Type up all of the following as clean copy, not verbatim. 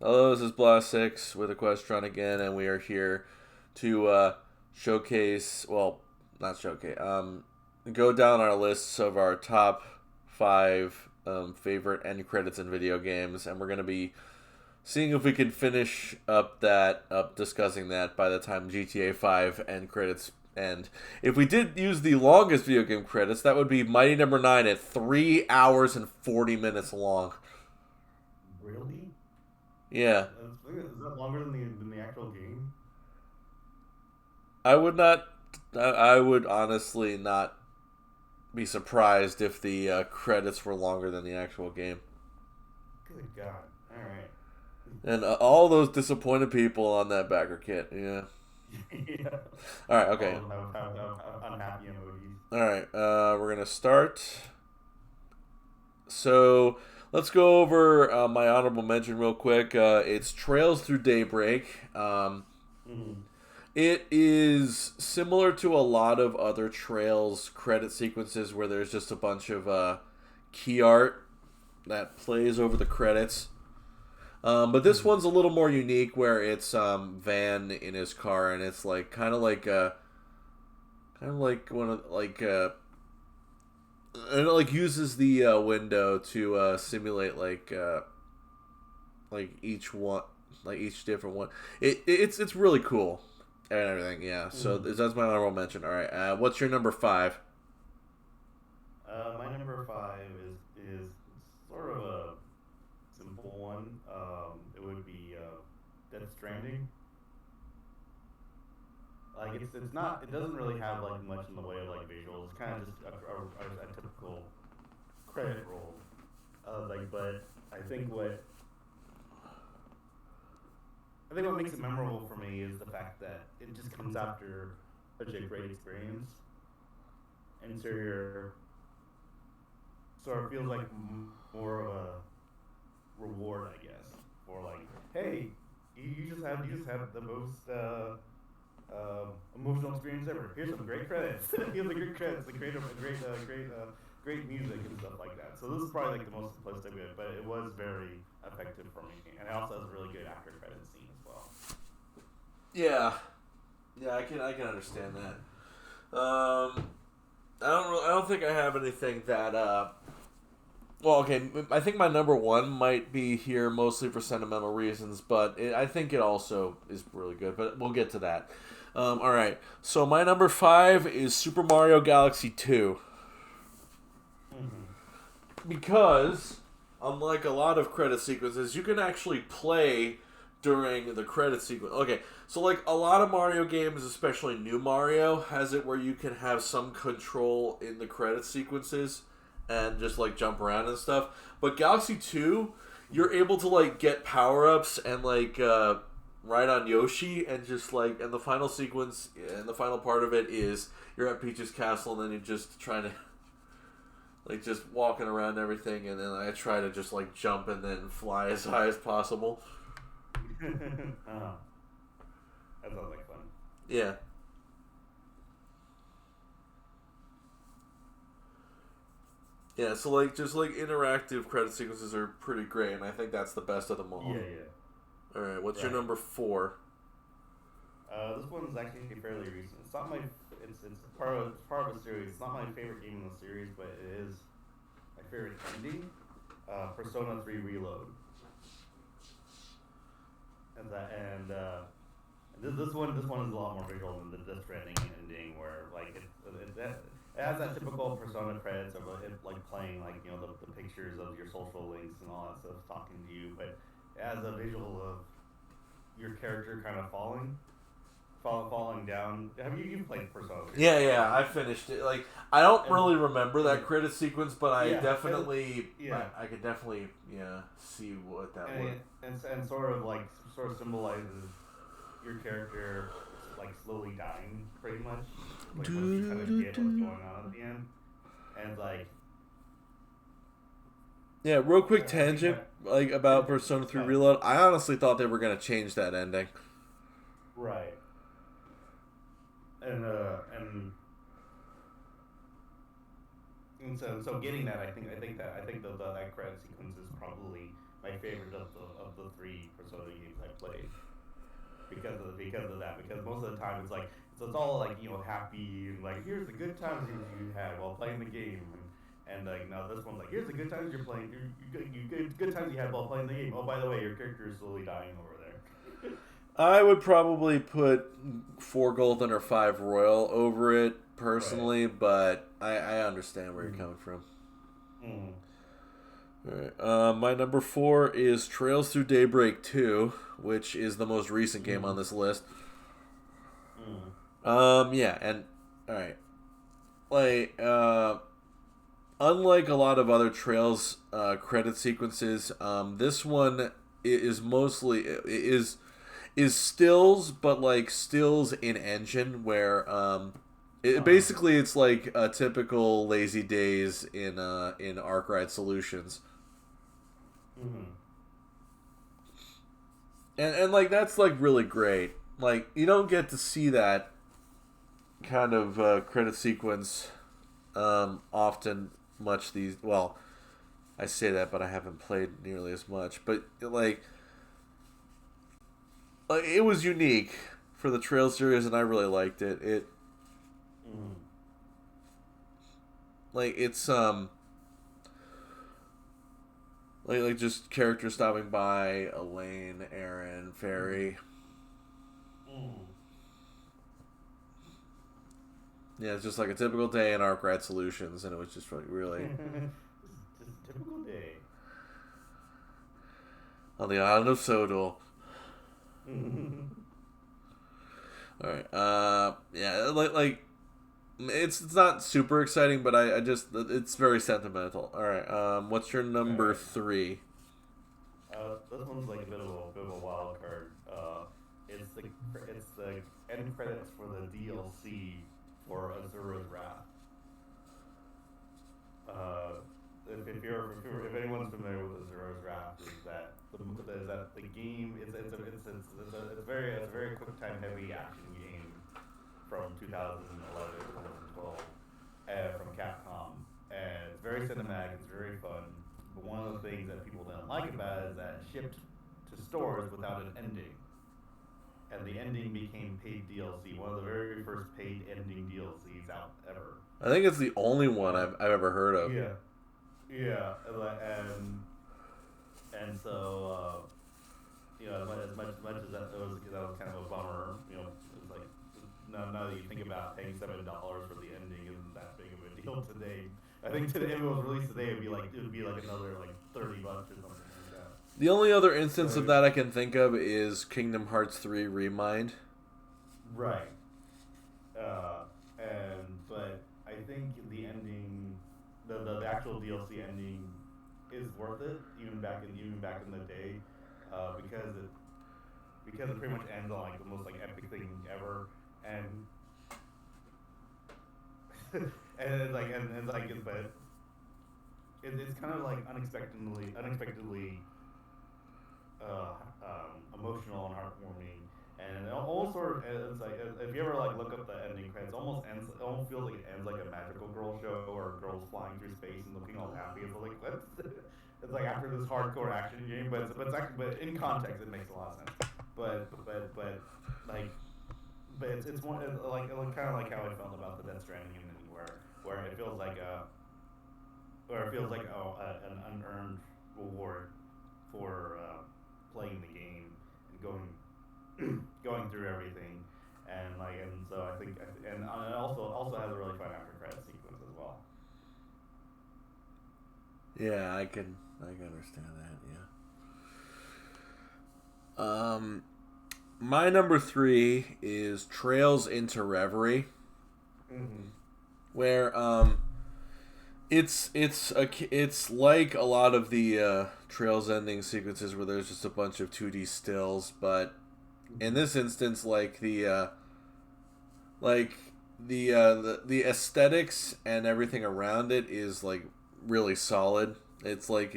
Hello, this is Blast 6 with Equestron again, and we are here to showcase, well, not showcase, go down our lists of our top five favorite end credits in video games, and we're going to be seeing if we can finish up discussing that by the time GTA 5 end credits end. If we did use the longest video game credits, that would be Mighty Number 9 at 3 hours and 40 minutes long. Really? Yeah. Is that longer than the actual game? I would not. I would honestly not be surprised if the credits were longer than the actual game. Good God! All right. And all those disappointed people on that backer kit. Yeah. Yeah. All right. All Okay. of them have unhappy emojis. All right. We're gonna start. So let's go over my honorable mention real quick. It's Trails Through Daybreak. Mm-hmm. It is similar to a lot of other Trails credit sequences where there's just a bunch of key art that plays over the credits. But this Mm-hmm. one's a little more unique, where it's Van in his car, and it's like kind of like one of and it like uses the window to simulate like each one, like each different one. It's really cool and everything. Yeah. So Mm-hmm. that's my honorable mention. All right. What's your number five? My number five is sort of a simple one. It would be Death Stranding. Like it's not it doesn't really have like much in the way of like visuals. It's kind of just a typical credit roll. But I think what I think what makes it memorable for me is the fact that it just comes after such a great experience, and so you're sort of feels like more of a reward, I guess, for like, hey, you just had the most emotional experience ever. Here's some great credits. Here's the great credits, the great music and stuff like that. So this is probably like the most simplistic bit, but it was very effective for me, and it also has a really good after credit scene as well. Yeah. Yeah, I can understand that. I don't think I have anything that well, okay, I think my number one might be here mostly for sentimental reasons, but I think it also is really good. But we'll get to that. All right, so my number five is Super Mario Galaxy 2 Mm-hmm. because unlike a lot of credit sequences, you can actually play during the credit sequence. Okay, so like a lot of Mario games, especially new Mario, has it where you can have some control in the credit sequences and just like jump around and stuff. But Galaxy 2, you're able to like get power ups and like ride on Yoshi and just like and the final sequence and the final part of it is you're at Peach's castle and then you're just trying to like just walking around everything and then I try to just like jump and then fly as high as possible. uh, that sounds like fun. Yeah. Yeah, so like just like interactive credit sequences are pretty great, and I think that's the best of them all. Yeah, yeah, All right, what's your right. number four? This one's actually fairly recent. It's not my. It's part of a series. It's not my favorite game in the series, but it is my favorite ending. Persona 3 Reload, and this one is a lot more visual than the Death Stranding ending, where like it has that typical Persona credits of it like playing like the pictures of your social links and all that stuff talking to you, but it has a visual of your character kind of falling down. Have you played Persona 3, Yeah, right? yeah, I finished it. Like I don't And really remember that and credit sequence, but I yeah, definitely, yeah, I could definitely, yeah, see what that would. and sort of symbolizes your character like slowly dying, pretty much. Like once you kind of get what's going on at the end, and like Yeah, real quick I think tangent, that like about and Persona 3 uh, Reload. I honestly thought they were gonna change that ending. right, and so getting that, I think that that credit sequence is probably my favorite of the three Persona Persona games I played because of that. Because most of the time it's like it's all like happy and like here's the good times you had while playing the game. And like now this one's like here's the good times you're playing good times you had while playing the game. Oh, by the way, your character is slowly dying over there. I would probably put 4 golden or 5 royal over it personally, Right. but I understand where you're coming from. Mm. All right. My number 4 is Trails Through Daybreak 2, which is the most recent game on this list. Yeah, and all right, like unlike a lot of other Trails credit sequences, this one is mostly is stills, but like stills in engine, where basically it's like a typical Lazy Days in Arkwright Solutions. And like that's like really great. Like you don't get to see that kind of credit sequence often much these. Well, I say that, but I haven't played nearly as much. But like it was unique for the Trail series, and I really liked it. Like it's like just characters stopping by, Elaine, Aaron, Fairy. Yeah, it's just like a typical day in Arkwright Solutions, and it was just really Just a typical day. on the island of Sodor. All right. Yeah, like it's not super exciting, but I just it's very sentimental. All right. What's your number 3? This one's like a bit of a wild card. It's the end credits for the DLC for Azura's Wrath. If anyone's familiar with Azura's Wrath, is that the game it's a very quick time heavy action game from 2011 2012 from Capcom, and it's very cinematic. It's very fun. But one of the things that people didn't like about it is that it shipped to stores without an ending. And the ending became paid DLC. One of the very first paid ending DLCs out ever. I think it's the only one I've ever heard of. Yeah, and so as much as that was kind of a bummer. It's like now that you think about paying $7 for the ending isn't that big of a deal today. I think today if it was released today, it would be like another like $30 or something like that. The only other instance of that I can think of is Kingdom Hearts 3 Remind. Right. But I think the ending, the actual DLC ending, is worth it even back in the day, because it pretty much ends on like the most like epic thing ever, and but it's kind of like unexpectedly emotional and heartwarming, and also it's like if you ever like look up the ending credits, it almost feels like it ends like a magical girl show or girls flying through space and looking all happy. It's like what? It's like after this hardcore action game, but in context it makes a lot of sense. But it's one like kind of like how I felt about the Death Stranding ending, where it feels like an unearned reward for playing the game and going through everything, and so I think and it also has a really fun after credit sequence as well. Yeah, I can understand that. Yeah. My number 3 is Trails into Reverie, where it's like a lot of the Trails ending sequences where there's just a bunch of 2D stills, but in this instance, like the aesthetics and everything around it is like really solid. It's like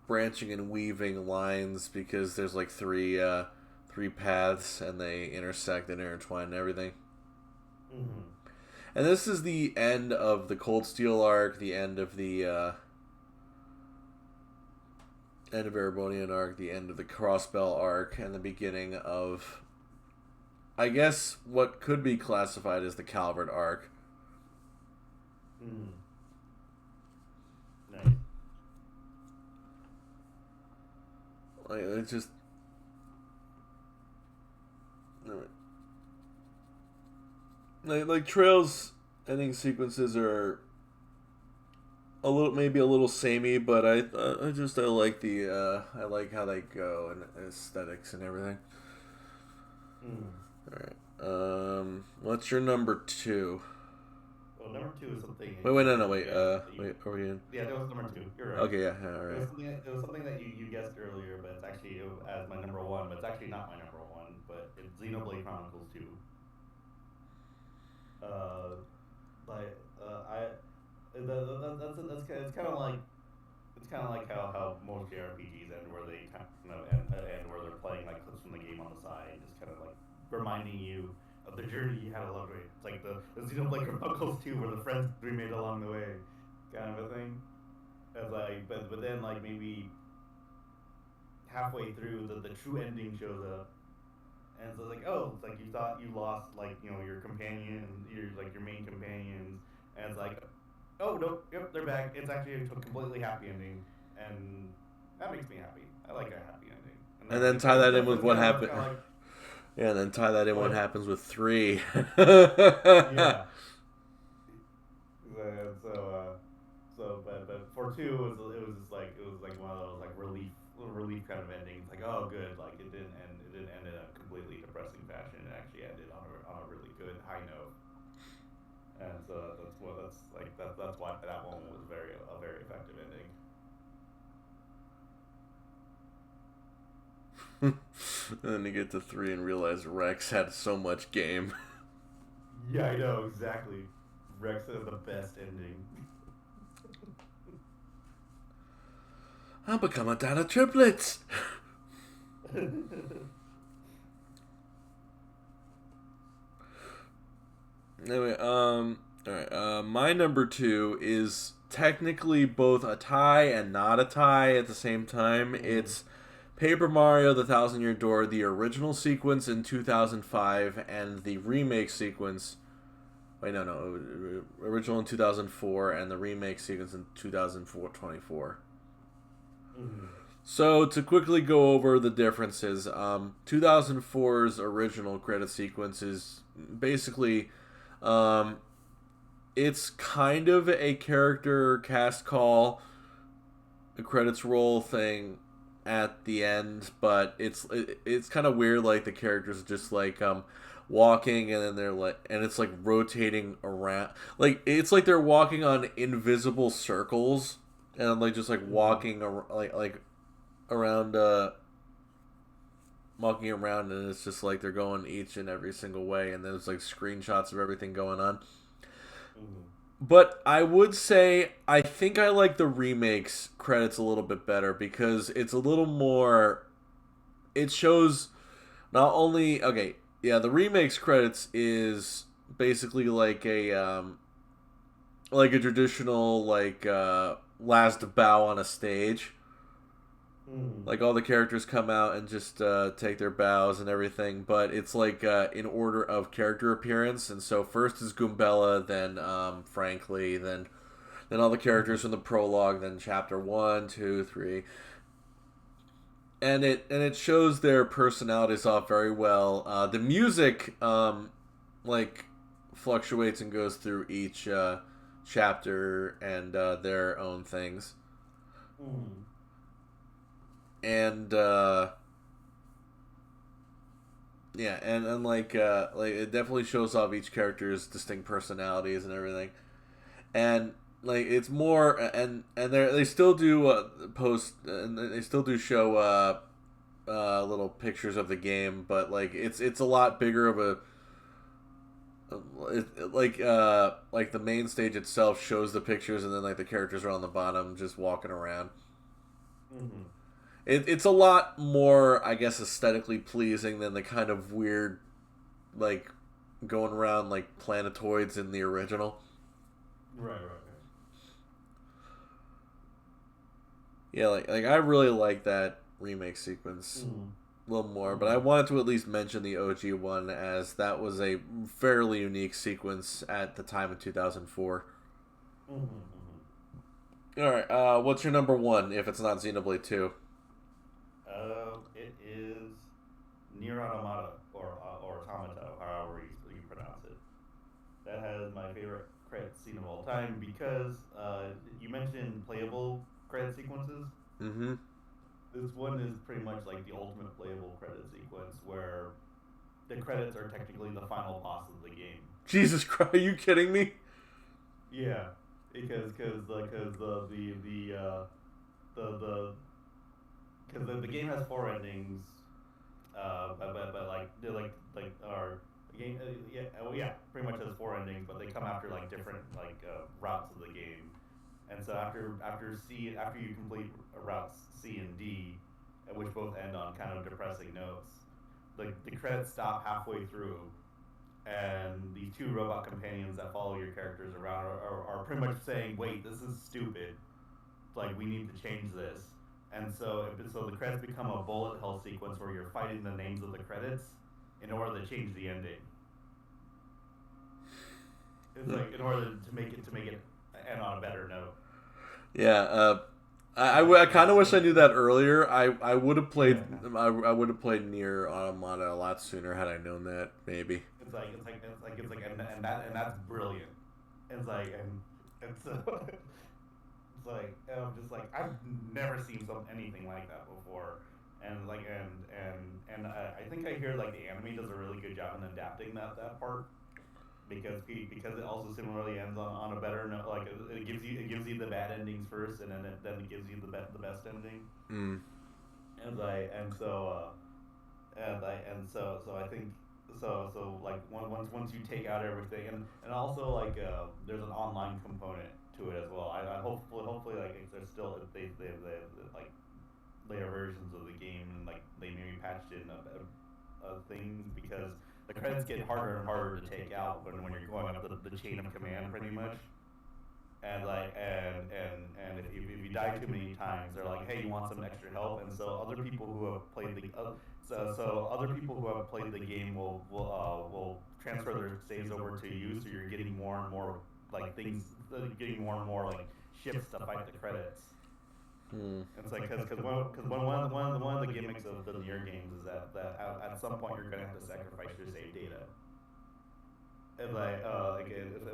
branching and weaving lines because there's like three paths and they intersect and intertwine and everything. And this is the end of the Cold Steel arc, the end of the end of Erebonian arc, the end of the Crossbell arc, and the beginning of, I guess, what could be classified as the Calvert arc. Mm. Nice. Like, it's just... Like Trail's ending sequences are maybe a little samey, but I like I like how they go and aesthetics and everything. All right. What's your number 2? Well, number 2 is something. Wait, no, wait. Wait, are we in? Yeah, that was number 2. You're right. Okay, yeah, all right. It was something that you guessed earlier, but it's actually as my number 1, but it's actually not my number 1. But it's Xenoblade Chronicles 2. It's kind of like how most JRPGs end, where they kind of end where they're playing like clips from the game on the side, just kind of like reminding you of the journey you had along the way. It's like the Xenoblade Chronicles 2, where the friends we made along the way, kind of a thing. As like, but then like maybe halfway through, the true ending shows up. And so it's like, oh, it's like you thought you lost, like, you know, your companion, your main companions, and it's like, oh no, yep, they're back. It's actually a completely happy ending, and that makes me happy. I like a happy ending. And then tie that in with what happened. Like, yeah, and then tie that in what happens with 3. Yeah. But for 2, it was just like one of those like relief kind of endings. Like, oh, good, like it didn't end in a completely depressing fashion. It actually ended on a really good high note. And so that's why that one was a very effective ending. And then you get to 3 and realize Rex had so much game. Yeah, I know, exactly. Rex has the best ending. I'll become a dad of triplets. Anyway, all right. My number 2 is technically both a tie and not a tie at the same time. It's Paper Mario: The Thousand Year Door, the original sequence in 2005, and the remake sequence. Wait, no, original in 2004, and the remake sequence in 2024. So to quickly go over the differences, 2004's original credit sequence is basically, it's kind of a character cast call, a credits roll thing at the end, but it's kind of weird. Like the characters just like walking, and then they're like, and it's like rotating around, like it's like they're walking on invisible circles. And like just like walking like around, walking around, and it's just like they're going each and every single way, and there's like screenshots of everything going on. But I would say I think I like the remakes credits a little bit better because it's a little more. It shows not only the remakes credits is basically like a traditional last bow on a stage. Like all the characters come out and just take their bows and everything, but it's like in order of character appearance. And so first is Goombella, then Frankly, then all the characters from the prologue, then chapter 1, 2, 3, and it shows their personalities off very well. The music fluctuates and goes through each chapter and their own things. And it definitely shows off each character's distinct personalities and everything. And like it's more, and they still do post, and they still do show little pictures of the game, but like it's a lot bigger of a. Like the main stage itself shows the pictures, and then like the characters are on the bottom just walking around. It's a lot more, I guess, aesthetically pleasing than the kind of weird, like going around like planetoids in the original. Right. Yeah, like I really like that remake sequence a little more, but I wanted to at least mention the OG one as that was a fairly unique sequence at the time in 2004. All right, what's your number one if it's not Xenoblade 2? It is Nier Automata or Automata, however you pronounce it. That has my favorite credit scene of all time because you mentioned playable credit sequences. Mm-hmm. This one is pretty much like the ultimate playable credit sequence where the credits are technically the final boss of the game. Jesus Christ, are you kidding me? Yeah, the because the game has four endings, but like they like are the game yeah yeah pretty much has four endings, but they come after like different routes of the game. And so after you complete routes C and D, which both end on kind of depressing notes, the credits stop halfway through, and these two robot companions that follow your characters around are pretty much saying, "Wait, this is stupid. Like we need to change this." And so the credits become a bullet hell sequence where you're fighting the names of the credits in order to change the ending. It's like in order to make it end on a better note. Yeah, I kind of wish I knew that earlier. I would have played I would have played Nier Automata a lot sooner had I known that. Maybe. And that's brilliant. It's like and so it's like and I'm just like I've never seen anything like that before. And I think I hear like the anime does a really good job in adapting that part because it also similarly ends on a better note. Like it gives you the bad endings first, and then it gives you the best ending. Mm. And like and so so I think like once you take out everything and also like there's an online component to it as well. I hopefully like there's still they like later versions of the game and like they maybe patched in things because the credits get harder and harder to take out when you're going up the chain of command pretty much. And like and if you die too many times, they're like, hey, you want some extra help? And so other people who have played so other people who have played the game will transfer their saves over to you, so you're getting more and more like things, getting more and more like ships to fight the credits. It's like because one of the gimmicks of the Nier games is that at some point you're gonna have to sacrifice your save data. And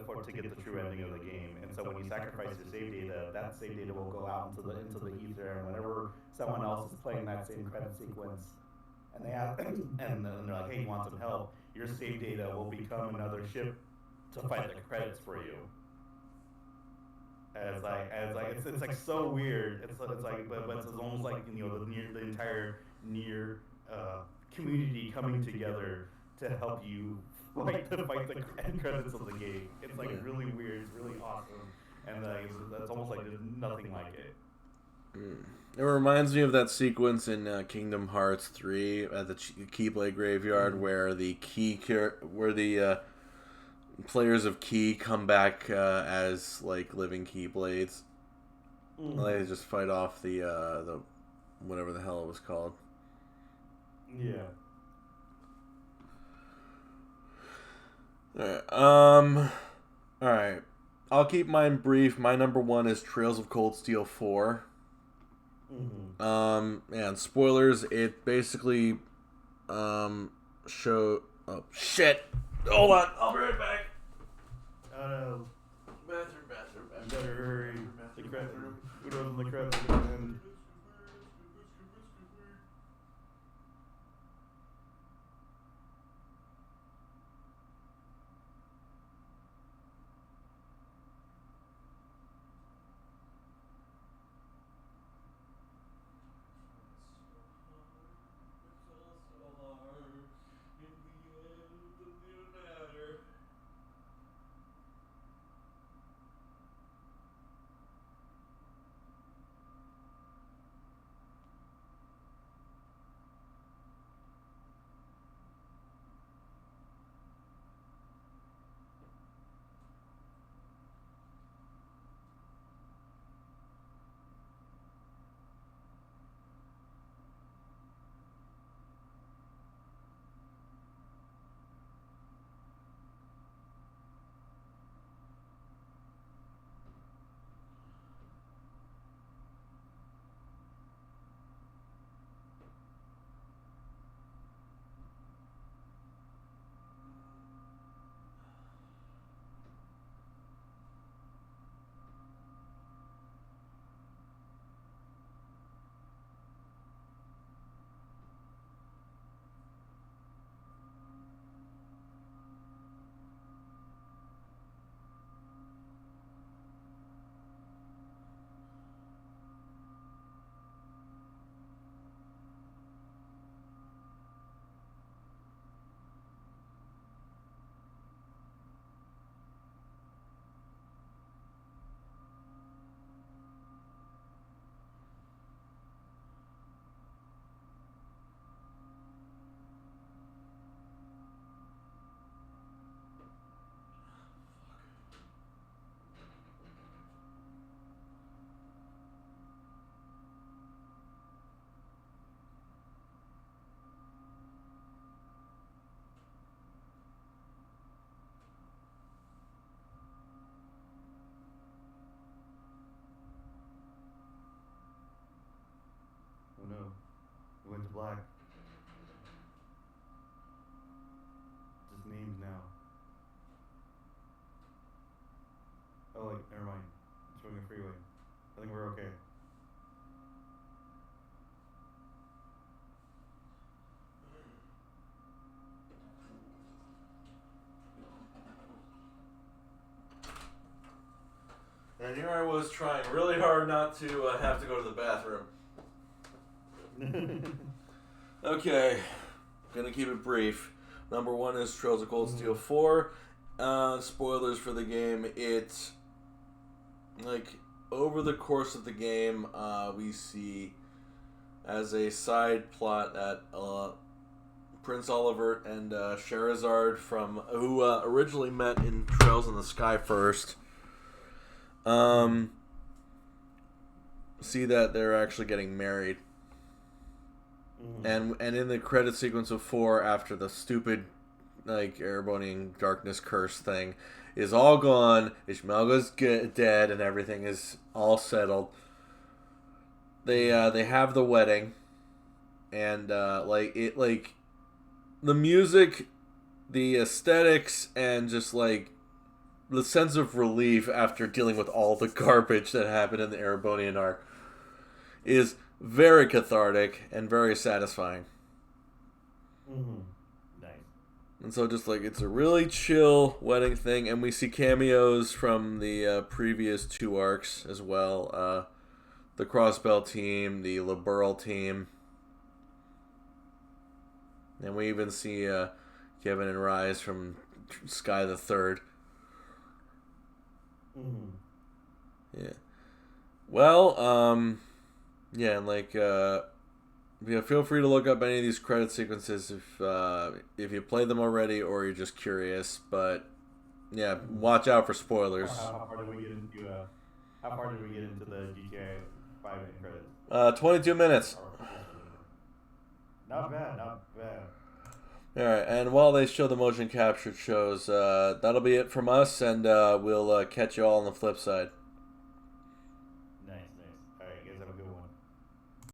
for to get the true ending of the game. And so when you sacrifice your save data, that save data will go out into the ether. And whenever someone else is playing that same credit sequence, and they have, and then they're like, "Hey, you want some help?" Your save data will become another ship to fight the credits for you. And it's like so weird. It's like but it's almost like the entire near community coming together to help you fight the end credits of the game. It's like really weird. It's really awesome, and that's almost like there's nothing like it. It reminds me of that sequence in Kingdom Hearts 3 at the Keyblade Graveyard where the players of Key come back as like living Keyblades. They just fight off the whatever the hell it was called. Yeah. Alright. I'll keep mine brief. My number one is Trails of Cold Steel 4. And spoilers, it basically show oh shit. Hold on, I'll be right back. Oh no. Bathroom. You better hurry. The credits are gonna end. It went to black. Just names now. Oh wait, never mind. It's showing a freeway. I think we're okay. And here I was trying really hard not to have to go to the bathroom. Okay, gonna keep it brief. Number 1 is Trails of Cold Steel 4. Spoilers for the game. It's like over the course of the game, we see as a side plot that Prince Oliver and Sherazard who originally met in Trails in the Sky first. See that they're actually getting married. And in the credit sequence of 4, after the stupid Erebonian darkness curse thing is all gone, Ishmael's dead, and everything is all settled. They have the wedding, and the music, the aesthetics, and just the sense of relief after dealing with all the garbage that happened in the Erebonian arc is very cathartic and very satisfying. Nice. And so just it's a really chill wedding thing, and we see cameos from the previous 2 arcs as well. The Crossbell team, the Liberal team. And we even see Kevin and Rise from Sky the Third. Yeah. Well, yeah, and feel free to look up any of these credit sequences if you played them already or you're just curious. But yeah, watch out for spoilers. How far did we get into the GTA 5 credits? 22 minutes. Not bad. All right, and while they show the motion captured shows, that'll be it from us, and we'll catch you all on the flip side.